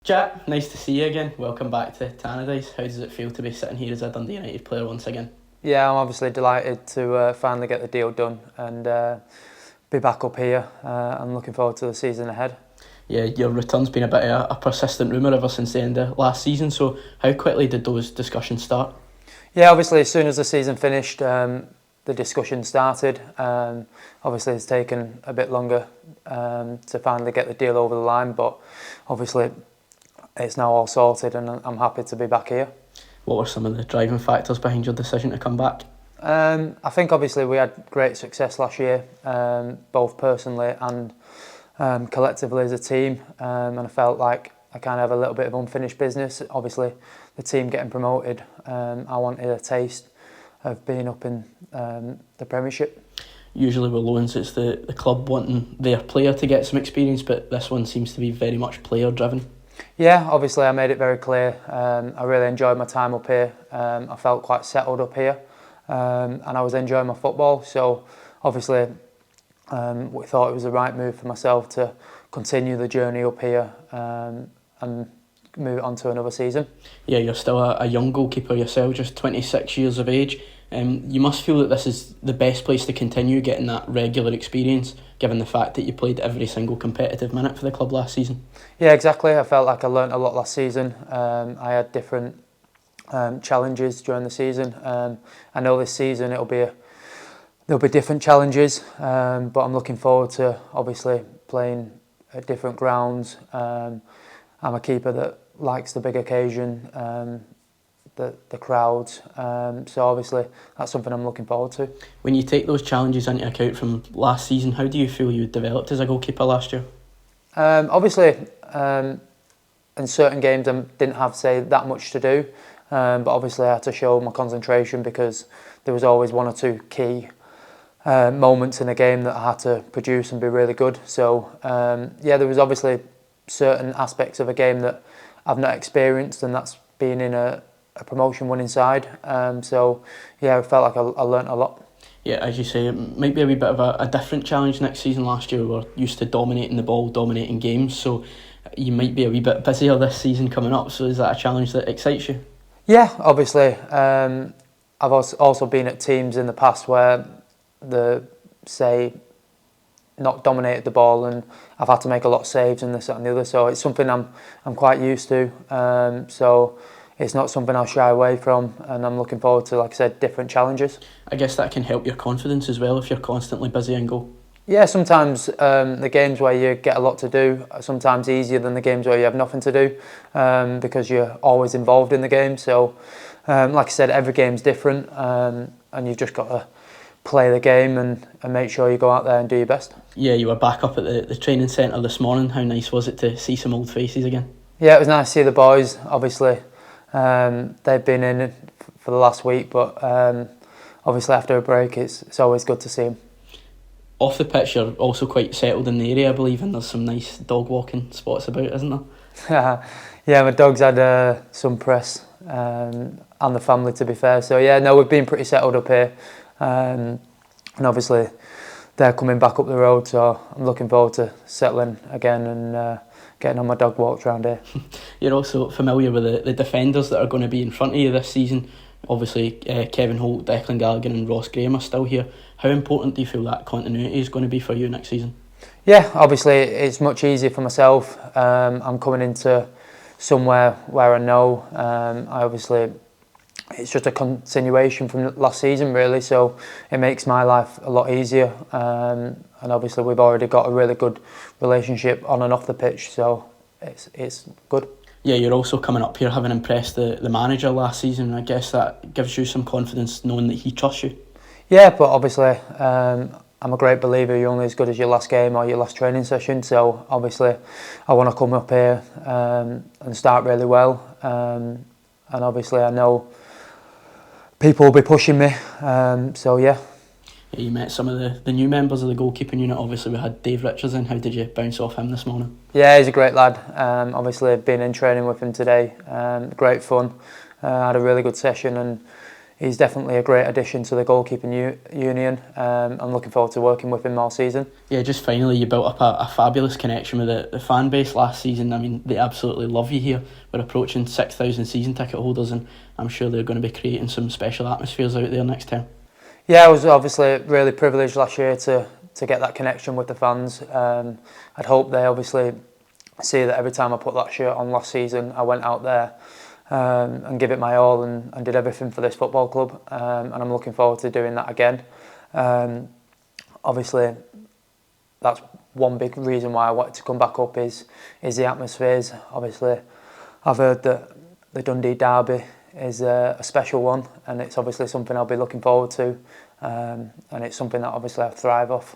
Jack, nice to see you again. Welcome back to Tannadice. How does it feel to be sitting here as a Dundee United player once again? Yeah, I'm obviously delighted to finally get the deal done and be back up here. I'm looking forward to the season ahead. Yeah, your return's been a bit of a persistent rumour ever since the end of last season, so how quickly did those discussions start? Yeah, obviously as soon as the season finished, the discussion started. Obviously it's taken a bit longer to finally get the deal over the line, but obviously it's now all sorted and I'm happy to be back here. What were some of the driving factors behind your decision to come back? I think obviously we had great success last year, both personally and collectively as a team, and I felt like I kind of have a little bit of unfinished business. Obviously the team getting promoted, I wanted a taste of being up in the Premiership. Usually with loans it's the club wanting their player to get some experience, but this one seems to be very much player driven. Yeah, obviously I made it very clear. I really enjoyed my time up here. I felt quite settled up here, and I was enjoying my football. So obviously we thought it was the right move for myself to continue the journey up here and move on to another season. Yeah, you're still a young goalkeeper yourself, just 26 years of age. You must feel that this is the best place to continue getting that regular experience, given the fact that you played every single competitive minute for the club last season. Yeah, exactly. I felt like I learnt a lot last season. I had different challenges during the season. I know this season there'll be different challenges, but I'm looking forward to obviously playing at different grounds. I'm a keeper that likes the big occasion, the crowds, so obviously that's something I'm looking forward to. When you take those challenges into account from last season, how do you feel you developed as a goalkeeper last year? Obviously, in certain games I didn't have, say, that much to do, but obviously I had to show my concentration because there was always one or two key moments in a game that I had to produce and be really good. So yeah, there was obviously certain aspects of a game that I've not experienced, and that's being in a promotion winning side. So yeah, I felt like I learnt a lot. Yeah, as you say, it might be a wee bit of a different challenge next season. Last year we were used to dominating the ball, dominating games, so you might be a wee bit busier this season coming up. So is that a challenge that excites you? Yeah, obviously. I've also been at teams in the past where say not dominated the ball and I've had to make a lot of saves and this, that and the other, so it's something I'm quite used to, so it's not something I'll shy away from, and I'm looking forward to, like I said, different challenges. I guess that can help your confidence as well if you're constantly busy in goal. Yeah, sometimes the games where you get a lot to do are sometimes easier than the games where you have nothing to do, because you're always involved in the game. So like I said, every game's different, and you've just got to play the game and make sure you go out there and do your best. Yeah, you were back up at the training centre this morning. How nice was it to see some old faces again? Yeah, it was nice to see the boys. Obviously they've been in for the last week, but obviously after a break it's always good to see them. Off the pitch you're also quite settled in the area, I believe, and there's some nice dog walking spots about, isn't there? Yeah, my dog's had some press, and the family, to be fair, so yeah, no, we've been pretty settled up here. And obviously they're coming back up the road, so I'm looking forward to settling again and getting on my dog walks around here. You're also familiar with the defenders that are going to be in front of you this season. Obviously Kevin Holt, Declan Gallagher and Ross Graham are still here. How important do you feel that continuity is going to be for you next season? Yeah, obviously it's much easier for myself. I'm coming into somewhere where I know. It's just a continuation from last season, really, so it makes my life a lot easier, and obviously we've already got a really good relationship on and off the pitch, so it's good. Yeah, you're also coming up here having impressed the manager last season, and I guess that gives you some confidence knowing that he trusts you. Yeah, but obviously I'm a great believer you're only as good as your last game or your last training session, so obviously I want to come up here and start really well, and obviously I know people will be pushing me, so yeah. Yeah, you met some of the new members of the goalkeeping unit. Obviously we had Dave Richards in. How did you bounce off him this morning? Yeah, he's a great lad. Obviously been in training with him today, great fun. Had a really good session, and he's definitely a great addition to the goalkeeping union. I'm looking forward to working with him all season. Yeah, just finally, you built up a fabulous connection with the fan base last season. I mean, they absolutely love you here. We're approaching 6,000 season ticket holders, and I'm sure they're going to be creating some special atmospheres out there next term. Yeah, I was obviously really privileged last year to get that connection with the fans. I'd hope they obviously see that every time I put that shirt on last season, I went out there and give it my all and did everything for this football club. And I'm looking forward to doing that again. Obviously, that's one big reason why I wanted to come back up is the atmospheres. Obviously, I've heard that the Dundee derby is a special one, and it's obviously something I'll be looking forward to, and it's something that obviously I thrive off.